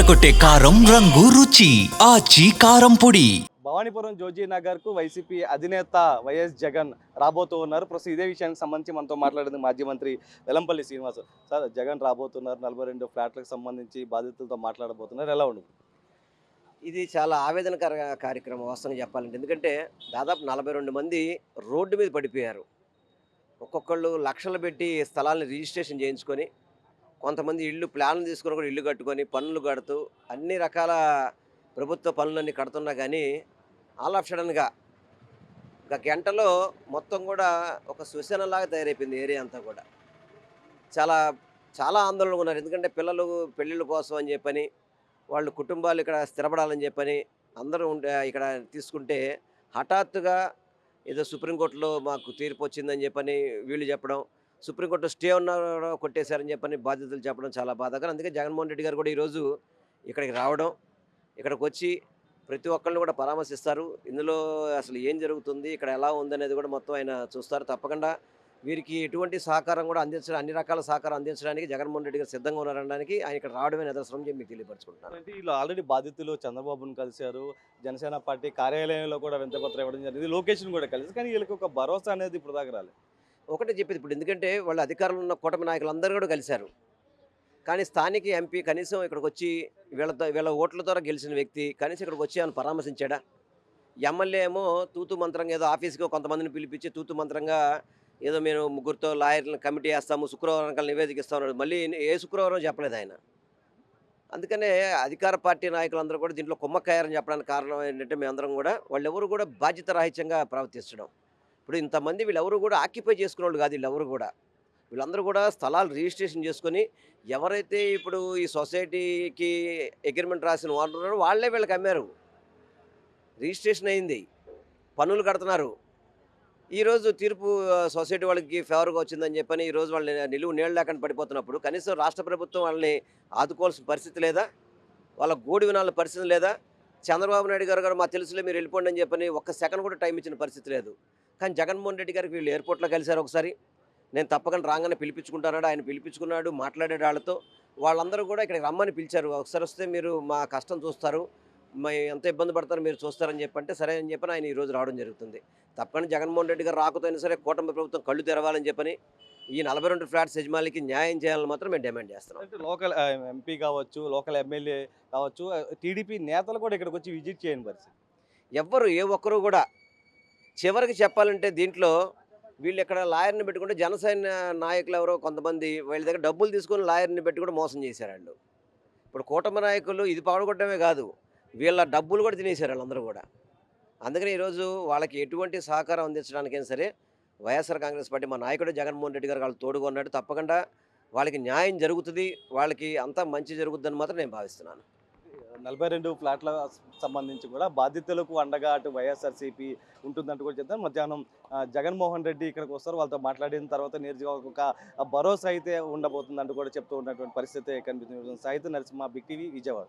అదరగొట్టే కారం రంగు రుచి ఆచి కారం పొడి. భవానీపురం జోజీ నగర్ కు వైసీపీ అధినేత వైఎస్ జగన్ రాబోతూ ఉన్నారు. ప్రస్తుతం ఇదే విషయానికి సంబంధించి మనతో మాట్లాడింది మాజీ మంత్రి వెల్లంపల్లి శ్రీనివాస్. సార్, జగన్ రాబోతున్నారు, 42 ఫ్లాట్లకు సంబంధించి బాధితులతో మాట్లాడబోతున్నారు, ఎలా ఉండదు? ఇది చాలా ఆవేదనకర కార్యక్రమం వాస్తవంగా చెప్పాలంటే. ఎందుకంటే దాదాపు 42 మంది రోడ్డు మీద పడిపోయారు. ఒక్కొక్కళ్ళు లక్షలు పెట్టి స్థలాలను రిజిస్ట్రేషన్ చేయించుకొని, కొంతమంది ఇళ్ళు ప్లాన్లు తీసుకొని కూడా ఇల్లు కట్టుకొని పన్నులు కడుతూ అన్ని రకాల ప్రభుత్వ పనులన్నీ కడుతున్నా కానీ ఆల్ ఆఫ్ సడన్గా ఒక గంటలో మొత్తం కూడా ఒక శ్మశానంలాగా తయారైపోయింది ఏరియా అంతా కూడా. చాలా చాలా ఆందోళనగా ఉన్నారు. ఎందుకంటే పిల్లలు పెళ్ళిళ్ళ కోసం అని చెప్పని, వాళ్ళు కుటుంబాలు ఇక్కడ స్థిరపడాలని చెప్పని అందరూ ఇక్కడ తీసుకుంటే హఠాత్తుగా ఏదో సుప్రీంకోర్టులో మాకు తీర్పు వచ్చిందని చెప్పని వీళ్ళు చెప్పడం, సుప్రీంకోర్టులో స్టే ఉన్న కొట్టేశారని చెప్పని బాధ్యతలు చెప్పడం చాలా బాధాకరం. అందుకే జగన్మోహన్ రెడ్డి గారు కూడా ఈరోజు ఇక్కడికి రావడం, ఇక్కడికి వచ్చి ప్రతి ఒక్కరిని కూడా పరామర్శిస్తారు. ఇందులో అసలు ఏం జరుగుతుంది, ఇక్కడ ఎలా ఉందనేది కూడా మొత్తం ఆయన చూస్తారు. తప్పకుండా వీరికి ఎటువంటి సహకారం కూడా అందించడం, అన్ని రకాల సహకారం అందించడానికి జగన్మోహన్ రెడ్డి గారు సిద్ధంగా ఉన్నారనడానికి ఆయన ఇక్కడ రావడమే నిదర్శనం చెప్పి మీకు తెలియపరచుకుంటున్నాను. అంటే వీళ్ళు ఆల్రెడీ బాధితులు చంద్రబాబును కలిశారు, జనసేన పార్టీ కార్యాలయంలో కూడా వింతపత్రం ఇవ్వడం జరిగింది, లొకేషన్ కూడా కలిసి, కానీ వీళ్ళకి ఒక భరోసా అనేది ఇప్పుడు దాకా రాలేదు. ఒకటే చెప్పేది ఇప్పుడు, ఎందుకంటే వాళ్ళు అధికారంలో ఉన్న కూటమి నాయకులు కూడా కలిశారు. కానీ స్థానిక ఎంపీ కనీసం ఇక్కడికి వచ్చి వీళ్ళ ఓట్ల ద్వారా గెలిచిన వ్యక్తి కనీసం ఇక్కడికి వచ్చి ఆయన పరామర్శించాడా? ఎమ్మెల్యే ఏమో తూతు మంత్రంగా ఏదో ఆఫీస్కి కొంతమందిని పిలిపించి తూతు మంత్రంగా ఏదో మేము ముగ్గురితో లాయర్లను కమిటీ వేస్తాము, శుక్రవారం కల్లా నివేదిక ఇస్తామన్నాడు. మళ్ళీ ఏ శుక్రవారం చెప్పలేదు ఆయన. అందుకనే అధికార పార్టీ నాయకులందరూ కూడా దీంట్లో కుమ్మక్కయ్యారని చెప్పడానికి కారణం ఏంటంటే మేమందరం కూడా వాళ్ళెవరు కూడా బాధ్యత రాహిత్యంగా ప్రవర్తించడం. ఇప్పుడు ఇంతమంది వీళ్ళెవరు కూడా ఆక్యుపై చేసుకునే వాళ్ళు కాదు. వీళ్ళెవరు కూడా, వీళ్ళందరూ కూడా స్థలాలు రిజిస్ట్రేషన్ చేసుకొని ఎవరైతే ఇప్పుడు ఈ సొసైటీకి అగ్రిమెంట్ రాసిన వాళ్ళు ఉన్నారో వాళ్ళే వీళ్ళకి అమ్మారు. రిజిస్ట్రేషన్ అయింది, పన్నులు కడుతున్నారు. ఈరోజు తీర్పు సొసైటీ వాళ్ళకి ఫేవర్గా వచ్చిందని చెప్పని ఈరోజు వాళ్ళని నిలువు నీళ్ళు లేకుండా పడిపోతున్నప్పుడు కనీసం రాష్ట్ర ప్రభుత్వం వాళ్ళని ఆదుకోవాల్సిన పరిస్థితి లేదా? వాళ్ళ గోడు వినాల పరిస్థితి లేదా? చంద్రబాబు నాయుడు గారు గారు మాకు తెలుసులే మీరు వెళ్ళిపోండి అని చెప్పని ఒక్క సెకండ్ కూడా టైం ఇచ్చిన పరిస్థితి లేదు. కానీ జగన్మోహన్ రెడ్డి గారికి వీళ్ళు ఎయిర్పోర్ట్లో కలిశారు ఒకసారి. నేను తప్పకుండా రాగానే పిలిపించుకుంటానాడు. ఆయన పిలిపించుకున్నాడు, మాట్లాడాడు వాళ్ళతో. వాళ్ళందరూ కూడా ఇక్కడికి రమ్మని పిలిచారు. ఒకసారి వస్తే మీరు మా కష్టం చూస్తారు, ఎంత ఇబ్బంది పడతారో మీరు చూస్తారని చెప్పంటే సరే అని చెప్పని ఆయన ఈరోజు రావడం జరుగుతుంది. తప్పకుండా జగన్మోహన్ రెడ్డి గారు రాకపోతే అయినా సరే కూటమి ప్రభుత్వం కళ్ళు తెరవాలని చెప్పని ఈ 42 ఫ్లాట్స్ యజమానికి న్యాయం చేయాలని మాత్రం మేము డిమాండ్ చేస్తున్నాం. అంటే లోకల్ ఎంపీ కావచ్చు, లోకల్ ఎమ్మెల్యే కావచ్చు, టీడీపీ నేతలు కూడా ఇక్కడికి వచ్చి విజిట్ చేయని పరిస్థితి. ఎవ్వరు ఏ ఒక్కరు కూడా చివరికి చెప్పాలంటే దీంట్లో వీళ్ళు ఇక్కడ లాయర్ని పెట్టుకుంటే జనసేన నాయకులు ఎవరో కొంతమంది వీళ్ళ దగ్గర డబ్బులు తీసుకొని లాయర్ని పెట్టి కూడా మోసం చేశారు వాళ్ళు. ఇప్పుడు కూటమి నాయకులు ఇది పాడుకోవడమే కాదు, వీళ్ళ డబ్బులు కూడా తినేశారు వాళ్ళందరూ కూడా. అందుకని ఈరోజు వాళ్ళకి ఎటువంటి సహకారం అందించడానికైనా సరే వైఎస్ఆర్ కాంగ్రెస్ పార్టీ మా నాయకుడు జగన్మోహన్ రెడ్డి గారు వాళ్ళు తోడుగా ఉన్నాడు. తప్పకుండా వాళ్ళకి న్యాయం జరుగుతుంది, వాళ్ళకి అంతా మంచి జరుగుతుందని మాత్రం నేను భావిస్తున్నాను. 42 ఫ్లాట్ల సంబంధించి కూడా బాధితులకు అండగా అటు వైఎస్ఆర్సీపీ ఉంటుందంటూ కూడా చెప్తాను. మధ్యాహ్నం జగన్మోహన్ రెడ్డి ఇక్కడికి వస్తారు, వాళ్ళతో మాట్లాడిన తర్వాత నియోజకవర్గ ఒక భరోసా అయితే ఉండబోతుందంటూ కూడా చెప్తూ ఉన్నటువంటి పరిస్థితి కనిపిస్తుంది. సాహిత్య నరసింహ, బిగ్ టీవీ, విజయవాడ.